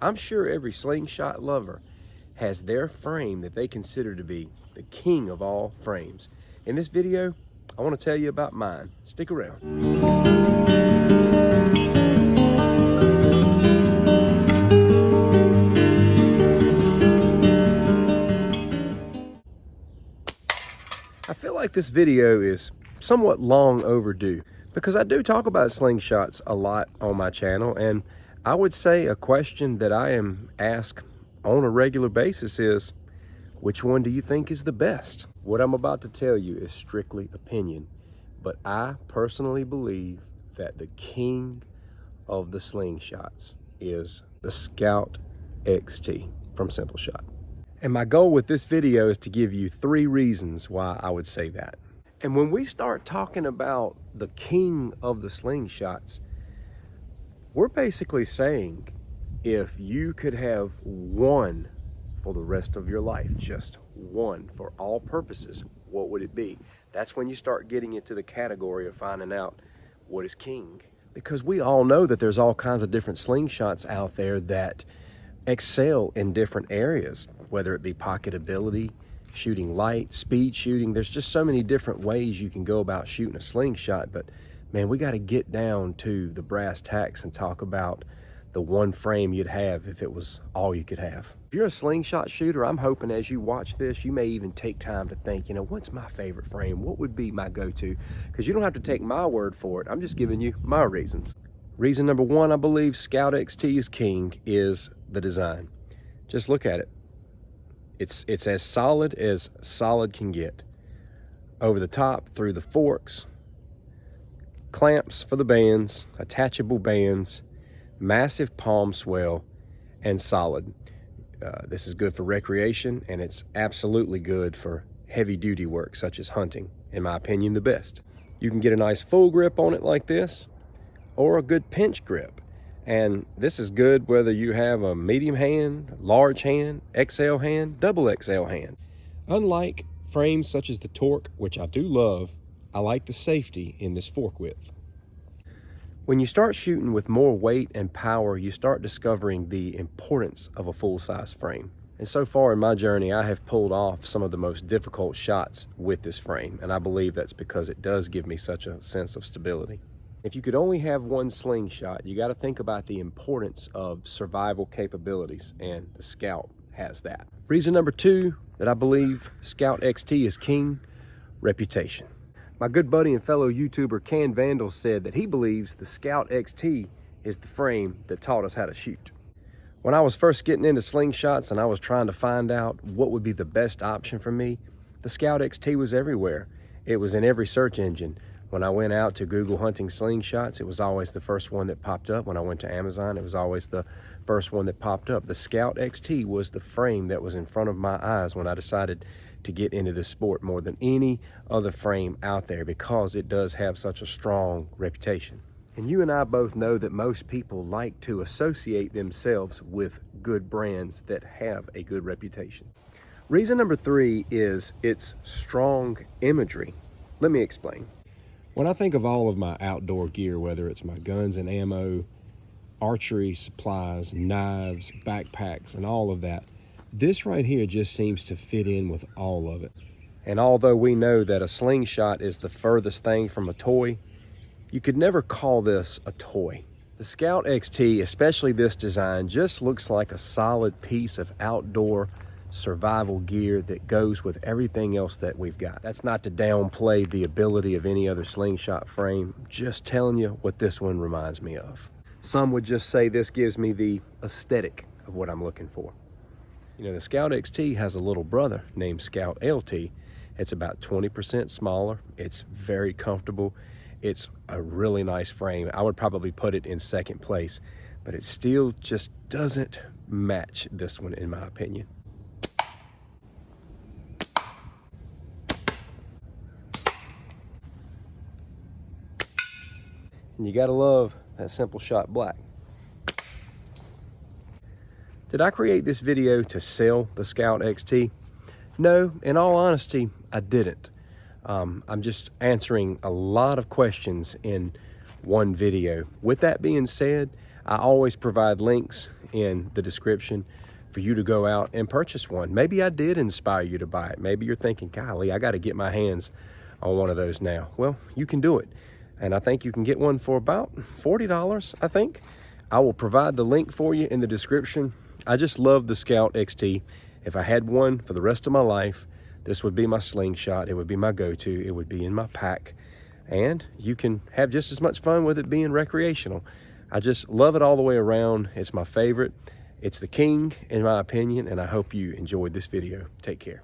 I'm sure every slingshot lover has their frame that they consider to be the king of all frames. In this video, I want to tell you about mine. Stick around. I feel like this video is somewhat long overdue because I do talk about slingshots a lot on my channel, and I would say a question that I am asked on a regular basis is, which one do you think is the best? What I'm about to tell you is strictly opinion, but I personally believe that the king of the slingshots is the Scout XT from Simpleshot. And my goal with this video is to give you 3 reasons why I would say that. And when we start talking about the king of the slingshots, we're basically saying if you could have one for the rest of your life, just one for all purposes, what would it be? That's when you start getting into the category of finding out what is king. Because we all know that there's all kinds of different slingshots out there that excel in different areas, whether it be pocketability, shooting light, speed shooting. There's just so many different ways you can go about shooting a slingshot, but man, we got to get down to the brass tacks and talk about the one frame you'd have if it was all you could have. If you're a slingshot shooter, I'm hoping as you watch this, you may even take time to think, what's my favorite frame? What would be my go-to? Because you don't have to take my word for it. I'm just giving you my reasons. Reason number 1, I believe Scout XT is king, is the design. Just look at it. It's as solid can get. Over the top, through the forks, clamps for the bands, attachable bands, massive palm swell, and solid. This is good for recreation, and it's absolutely good for heavy duty work such as hunting. In my opinion, the best. You can get a nice full grip on it like this, or a good pinch grip. And this is good whether you have a medium hand, large hand, XL hand, double XL hand. Unlike frames such as the Torque, which I do love, I like the safety in this fork width. When you start shooting with more weight and power, you start discovering the importance of a full-size frame. And so far in my journey, I have pulled off some of the most difficult shots with this frame, and I believe that's because it does give me such a sense of stability. If you could only have one slingshot, you got to think about the importance of survival capabilities, and the Scout has that. Reason number 2 that I believe Scout XT is king, reputation. My good buddy and fellow YouTuber Can Vandal said that he believes the Scout XT is the frame that taught us how to shoot. When I was first getting into slingshots and I was trying to find out what would be the best option for me, the Scout XT was everywhere. It was in every search engine. When I went out to Google hunting slingshots, it was always the first one that popped up. When I went to Amazon, it was always the first one that popped up. The Scout XT was the frame that was in front of my eyes when I decided to get into this sport more than any other frame out there, because it does have such a strong reputation. And you and I both know that most people like to associate themselves with good brands that have a good reputation. Reason number 3 is its strong imagery. Let me explain. When I think of all of my outdoor gear, whether it's my guns and ammo, archery supplies, knives, backpacks, and all of that, this right here just seems to fit in with all of it. And although we know that a slingshot is the furthest thing from a toy, you could never call this a toy. The Scout XT, especially this design, just looks like a solid piece of outdoor survival gear that goes with everything else that we've got. That's not to downplay the ability of any other slingshot frame, just telling you what this one reminds me of. Some would just say this gives me the aesthetic of what I'm looking for. The Scout XT has a little brother named Scout LT. It's about 20% smaller. It's very comfortable. It's a really nice frame. I would probably put it in second place, but it still just doesn't match this one in my opinion. And you gotta love that Simpleshot black. Did I create this video to sell the Scout XT? No, in all honesty, I didn't. I'm just answering a lot of questions in one video. With that being said, I always provide links in the description for you to go out and purchase one. Maybe I did inspire you to buy it. Maybe you're thinking, golly, I got to get my hands on one of those now. Well, you can do it. And I think you can get one for about $40, I think. I will provide the link for you in the description. I just love the Scout XT. If I had one for the rest of my life, this would be my slingshot. It would be my go-to. It would be in my pack. And you can have just as much fun with it being recreational. I just love it all the way around. It's my favorite. It's the king, in my opinion, and I hope you enjoyed this video. Take care.